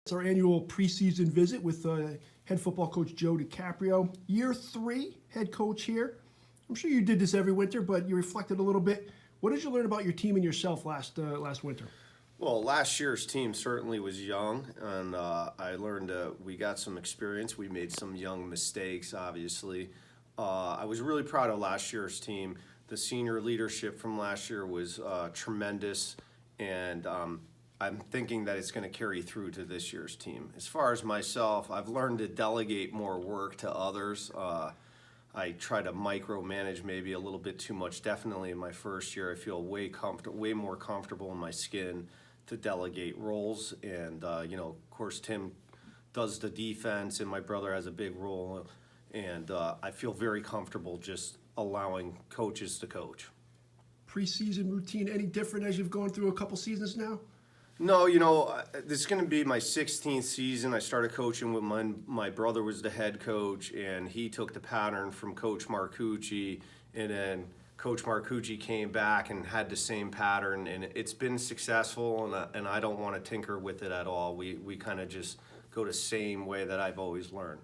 It's our annual preseason visit with head football coach Joe DeCaprio. Year 3 head coach here. I'm sure you did this every winter, but you reflected a little bit. What did you learn about your team and yourself last winter? Well, last year's team certainly was young, and I learned we got some experience. We made some young mistakes, obviously. I was really proud of last year's team. The senior leadership from last year was tremendous, and I'm thinking that it's going to carry through to this year's team. As far as myself, I've learned to delegate more work to others. I try to micromanage maybe a little bit too much. Definitely in my first year, I feel way more comfortable in my skin to delegate roles. And of course, Tim does the defense, and my brother has a big role. And I feel very comfortable just allowing coaches to coach. Preseason routine any different as you've gone through a couple seasons now? No, this is going to be my 16th season. I started coaching with my brother was the head coach, and he took the pattern from Coach Marcucci, and then Coach Marcucci came back and had the same pattern, and it's been successful, and I don't want to tinker with it at all. We kind of just go the same way that I've always learned.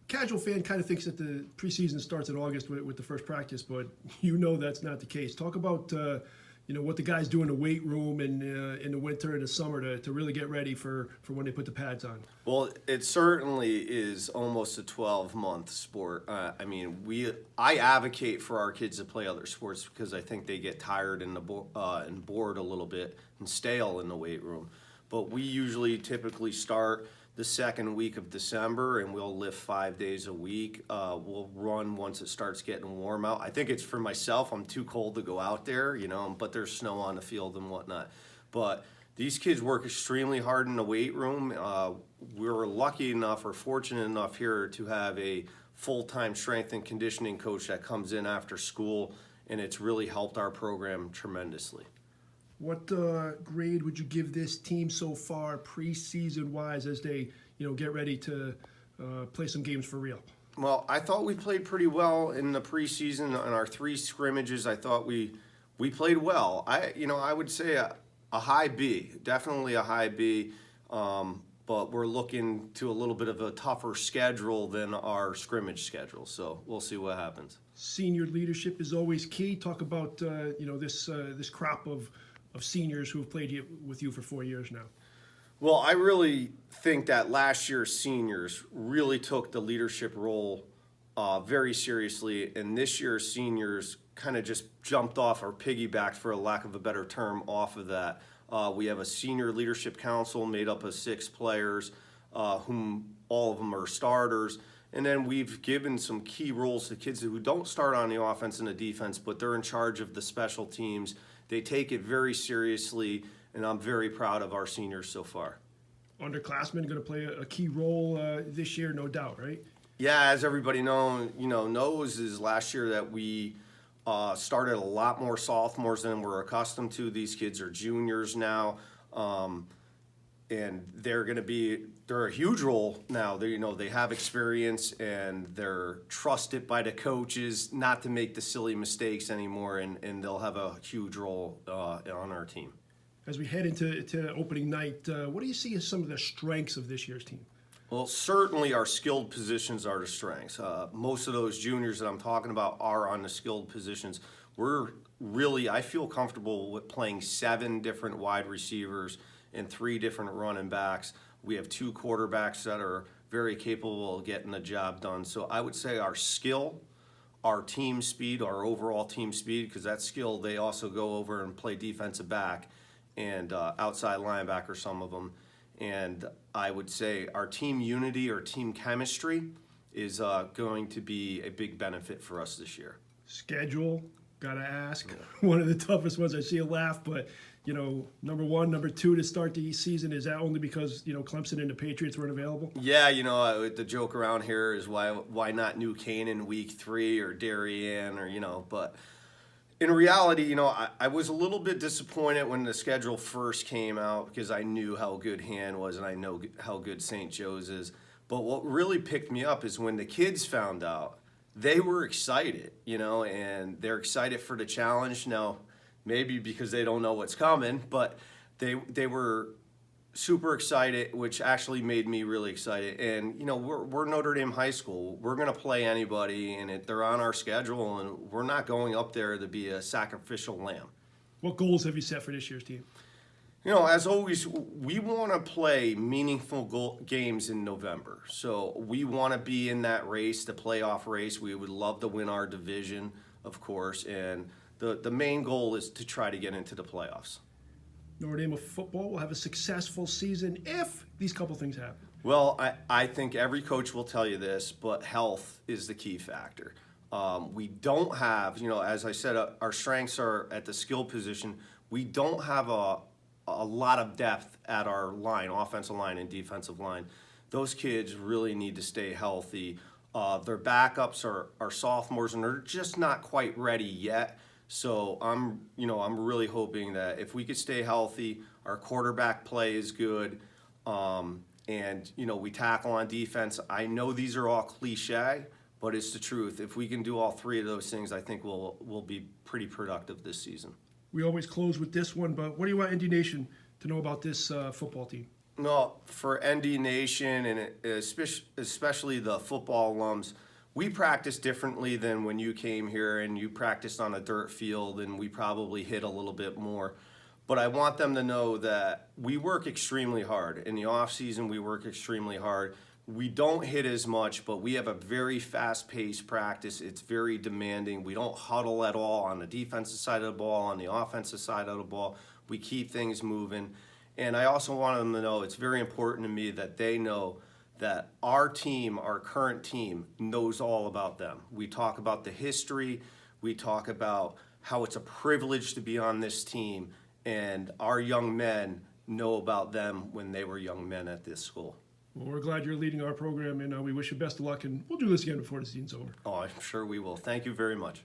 Casual fan kind of thinks that the preseason starts in August with the first practice, but that's not the case. Talk about what the guys do in the weight room and in the winter and the summer to really get ready for when they put the pads on. Well, it certainly is almost a 12-month sport. I advocate for our kids to play other sports because I think they get tired and bored a little bit and stale in the weight room. But we usually typically start the second week of December, and we'll lift 5 days a week. We'll run once it starts getting warm out. I think it's for myself. I'm too cold to go out there, but there's snow on the field and whatnot. But these kids work extremely hard in the weight room. We're lucky enough or fortunate enough here to have a full-time strength and conditioning coach that comes in after school, and it's really helped our program tremendously. What grade would you give this team so far, preseason-wise, as they get ready to play some games for real? Well, I thought we played pretty well in the preseason. On our 3 scrimmages, I thought we played well. I would say a high B, definitely a high B. But we're looking to a little bit of a tougher schedule than our scrimmage schedule, so we'll see what happens. Senior leadership is always key. Talk about this crop of seniors who have played with you for 4 years now. Well, I really think that last year's seniors really took the leadership role very seriously, and this year's seniors kind of just jumped off or piggybacked, for a lack of a better term, off of that. We have a senior leadership council made up of 6 players, whom all of them are starters. And then we've given some key roles to kids who don't start on the offense and the defense, but they're in charge of the special teams. They take it very seriously, and I'm very proud of our seniors so far. Underclassmen going to play a key role this year, no doubt, right? Yeah, as everybody knows is last year that we started a lot more sophomores than we're accustomed to. These kids are juniors now, and they're a huge role now. They have experience, and they're trusted by the coaches not to make the silly mistakes anymore, and they'll have a huge role on our team. As we head into opening night, what do you see as some of the strengths of this year's team? Well, certainly our skilled positions are the strengths. Most of those juniors that I'm talking about are on the skilled positions. I feel comfortable with playing 7 different wide receivers and 3 different running backs. We have 2 quarterbacks that are very capable of getting the job done. So I would say our skill, our team speed, our overall team speed, because that skill, they also go over and play defensive back and outside linebacker, some of them. And I would say our team unity or team chemistry is going to be a big benefit for us this year. Schedule, gotta ask. Yeah. One of the toughest ones. I see a laugh, but number 1, number 2 to start the season, is that only because Clemson and the Patriots weren't available? Yeah, the joke around here is why not New Canaan week 3 or Darien or but in reality, I was a little bit disappointed when the schedule first came out because I knew how good Han was and I know how good St. Joe's is. But what really picked me up is when the kids found out, they were excited, and they're excited for the challenge. Now, maybe because they don't know what's coming, but they were super excited, which actually made me really excited. And we're Notre Dame High School. We're gonna play anybody, and they're on our schedule, and we're not going up there to be a sacrificial lamb. What goals have you set for this year's team? As always, we want to play meaningful games in November. So we want to be in that race, the playoff race. We would love to win our division, of course, and the main goal is to try to get into the playoffs. Notre Dame of football will have a successful season if these couple things happen. Well, I think every coach will tell you this, but health is the key factor. We don't have, as I said, our strengths are at the skill position. We don't have a lot of depth at our line, offensive line and defensive line. Those kids really need to stay healthy. Their backups are sophomores, and they're just not quite ready yet. So I'm really hoping that if we could stay healthy, our quarterback play is good, and we tackle on defense. I know these are all cliche, but it's the truth. If we can do all three of those things, I think we'll be pretty productive this season. We always close with this one, but what do you want ND Nation to know about this football team? No, for ND Nation and especially the football alums, we practice differently than when you came here and you practiced on a dirt field, and we probably hit a little bit more. But I want them to know that we work extremely hard. In the off season, we work extremely hard. We don't hit as much, but we have a very fast-paced practice. It's very demanding. We don't huddle at all on the defensive side of the ball, on the offensive side of the ball. We keep things moving. And I also want them to know, it's very important to me that they know that our team, our current team, knows all about them. We talk about the history. We talk about how it's a privilege to be on this team. And our young men know about them when they were young men at this school. Well, we're glad you're leading our program, and we wish you best of luck, and we'll do this again before the season's over. Oh, I'm sure we will. Thank you very much.